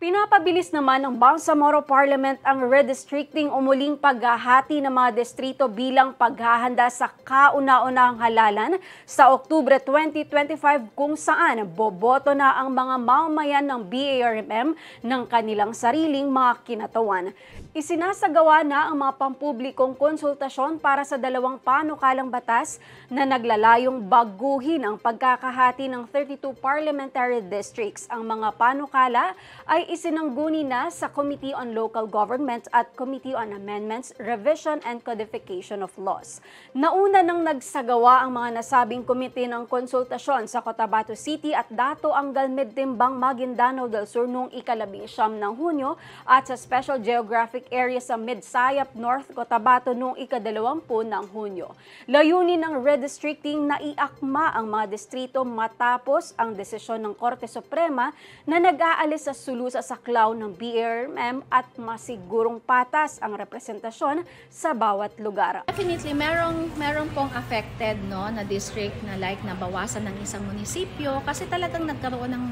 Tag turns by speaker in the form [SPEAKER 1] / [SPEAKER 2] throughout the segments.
[SPEAKER 1] Pinapabilis naman ng Bangsamoro Parliament ang redistricting o muling paghahati ng mga distrito bilang paghahanda sa kauna-unahang halalan sa Oktubre 2025 kung saan boboto na ang mga mamamayan ng BARMM ng kanilang sariling mga kinatawan. Isinasagawa na ang mga pampublikong konsultasyon para sa dalawang panukalang batas na naglalayong baguhin ang pagkakahati ng 32 parliamentary districts. Ang mga panukala ay isinangguni na sa Committee on Local Government at Committee on Amendments, Revision and Codification of Laws. Nauna nang nagsagawa ang mga nasabing komite ng konsultasyon sa Cotabato City at Dato Angalmed Timbang, Maguindanao del Sur noong ika-19 ng Hunyo at sa Special Geographic Area sa Midsayap, North Cotabato noong ika-20 ng Hunyo. Layunin ng redistricting na iakma ang mga distrito matapos ang desisyon ng Korte Suprema na nag-aalis sa sulu sa saklaw ng BARMM at masigurong patas ang representasyon sa bawat lugar.
[SPEAKER 2] Definitely, merong pong affected na district na nabawasan ng isang munisipyo kasi talagang nagkaroon ng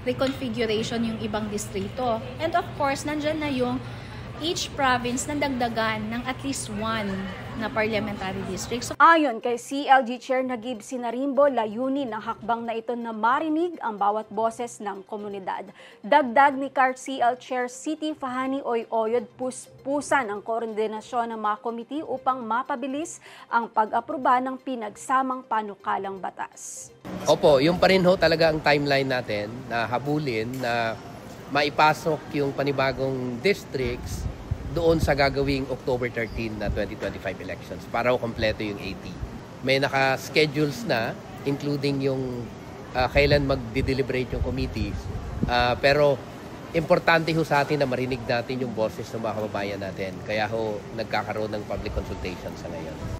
[SPEAKER 2] reconfiguration yung ibang distrito. And of course, nandyan na yung each province na dagdagan ng at least one na parliamentary district.
[SPEAKER 1] Ayon kay CLG Chair Nagib Sinarimbo, layunin ng hakbang na ito na marinig ang bawat boses ng komunidad. Dagdag ni CART-CL Chair Siti Fahani Oyod, puspusan ang koordinasyon ng mga komite upang mapabilis ang pag-aproba ng pinagsamang panukalang batas.
[SPEAKER 3] Opo, yung pa rin talaga ang timeline natin na habulin na maipasok yung panibagong districts doon sa gagawing October 13 na 2025 elections para kompleto yung 80. May naka-schedules na, including yung kailan magdi-deliberate yung committees. Pero importante ho sa atin na marinig natin yung boses ng mga kababayan natin. Kaya ho nagkakaroon ng public consultation sa ngayon.